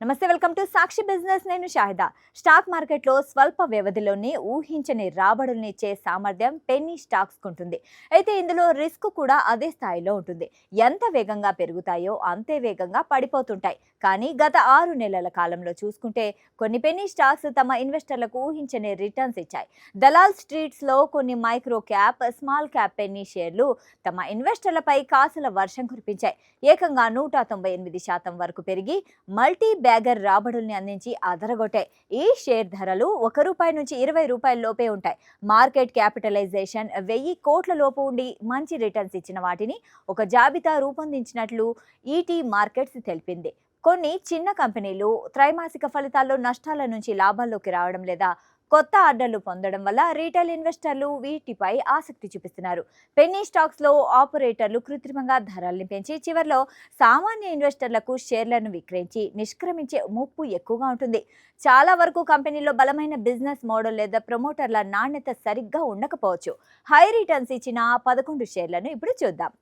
నమస్తే, welcome to Sakshi business. నేను Shahida. Stock మార్కెట్లో స్వల్ప వ్యవధిలోనే ఊహించని రాబడుల్ని ఇచ్చే సామర్థ్యం పెన్నీ స్టాక్స్ ఉంటుంది. అయితే ఇందులో రిస్క్ కూడా అదే స్థాయిలో ఉంటుంది. ఎంత వేగంగా పెరుగుతాయో అంతే వేగంగా పడిపోతుంటాయి. కానీ గత 6 నెలల కాలంలో చూసుకుంటే కొన్ని పెన్నీ స్టాక్స్ తమ ఇన్వెస్టర్లకు ఊహించని రిటర్న్స్ ఇచ్చాయి. దలాల్ స్ట్రీట్స్లో కొన్ని micro cap, small cap penny షేర్లు తమ ఇన్వెస్టర్లపై కాసుల వర్షం కురిపించాయి. ఏకంగా 198% వరకు పెరిగి మల్టీ బ్యాగర్ రాబడుల్ని అందించి అదరగొట్టాయి. ఈ షేర్ ధరలు ₹1 నుంచి ₹20 లోపే ఉంటాయి. మార్కెట్ క్యాపిటలైజేషన్ 1000 కోట్ల లోపు ఉండి మంచి రిటర్న్స్ ఇచ్చిన వాటిని ఒక జాబితా రూపొందించినట్లు ఈటీ మార్కెట్స్ తెలిపింది. కొన్ని చిన్న కంపెనీలు త్రైమాసిక ఫలితాల్లో నష్టాల నుంచి లాభాల్లోకి రావడం లేదా కొత్త ఆర్డర్లు పొందడం వల్ల రీటైల్ ఇన్వెస్టర్లు వీటిపై ఆసక్తి చూపిస్తున్నారు. పెన్నీ స్టాక్స్లో ఆపరేటర్లు కృత్రిమంగా ధరల్ని పెంచి చివరిలో సామాన్య ఇన్వెస్టర్లకు షేర్లను విక్రయించి నిష్క్రమించే ముప్పు ఎక్కువగా ఉంటుంది. చాలా వరకు కంపెనీలో బలమైన బిజినెస్ మోడల్ లేదా ప్రమోటర్ల నాణ్యత సరిగ్గా ఉండకపోవచ్చు. హై రిటర్న్స్ ఇచ్చిన 11 షేర్లను ఇప్పుడు చూద్దాం.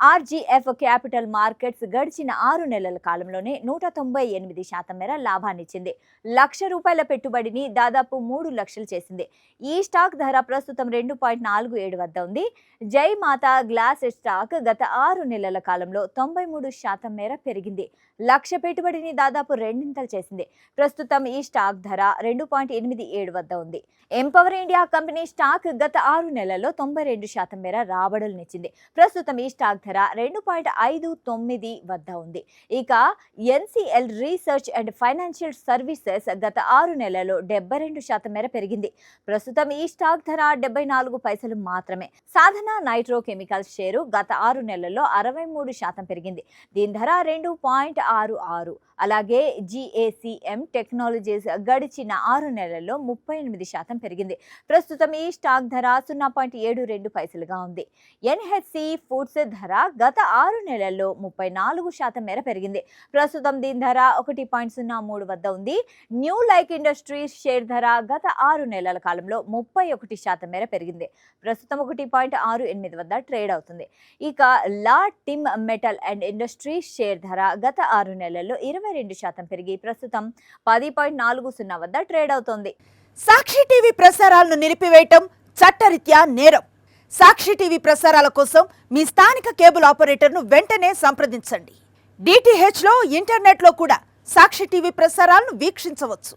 ఆర్జీఎఫ్ క్యాపిటల్ మార్కెట్స్ గడిచిన 6 నెలల కాలంలోనే 198% మేర లాభాన్నిచ్చింది. ₹1,00,000 పెట్టుబడిని దాదాపు 3 లక్షలు చేసింది. ఈ స్టాక్ ధర ప్రస్తుతం 2.47 వద్ద ఉంది. జై మాతా గ్లాస్ స్టాక్ గత 6 నెలల కాలంలో 93% మేర పెరిగింది. ₹1,00,000 పెట్టుబడిని దాదాపు రెండింతలు చేసింది. ప్రస్తుతం ఈ స్టాక్ ధర 2.87 వద్ద ఉంది. ఎంపవర్ ఇండియా కంపెనీ స్టాక్ గత 6 నెలల్లో 92% మేర రాబడులనిచ్చింది. ప్రస్తుతం ఈ స్టాక్ ధర 2.59 వద్ద ఉంది. ఇక NCL research and financial services గత 6 నెలల్లో 72% మేర పెరిగింది. ప్రస్తుతం ఈ స్టాక్ ధర 74 పైసలు మాత్రమే. సాధన నైట్రో కెమికల్స్ షేరు గత 6 నెలల్లో 63% పెరిగింది. దీని ధర 2.66. అలాగే జిఏసిఎం టెక్నాలజీస్ గడిచిన 6 నెలల్లో 38% పెరిగింది. ప్రస్తుతం ఈ స్టాక్ ధర 0.72 పైసలుగా ఉంది. ఎన్హెచ్సి ఫుడ్స్ ధర గత 6 నెలల్లో 34% మేర పెరిగింది. ప్రస్తుతం దీని ధర 1.03 వద్ద ఉంది. న్యూ లైక్ ఇండస్ట్రీస్ షేర్ ధర గత 6 నెలల కాలంలో 31% మేర పెరిగింది. ప్రస్తుతం 1.68 వద్ద ట్రేడ్ అవుతుంది. ఇక La Tim metal and industries share ధర గత 6 నెలల్లో 22% పెరిగి ప్రస్తుతం 10.40 వద్ద ట్రేడ్ అవుతోంది. సాక్షి టీవీ ప్రసారాలను నిలిపివేయటం చట్టరీత్యా నేరం. సాక్షి టీవీ ప్రసారాల కోసం మీ స్థానిక కేబుల్ ఆపరేటర్ను వెంటనే సంప్రదించండి. డిటిహెచ్లో, ఇంటర్నెట్లో కూడా సాక్షి టీవీ ప్రసారాలను వీక్షించవచ్చు.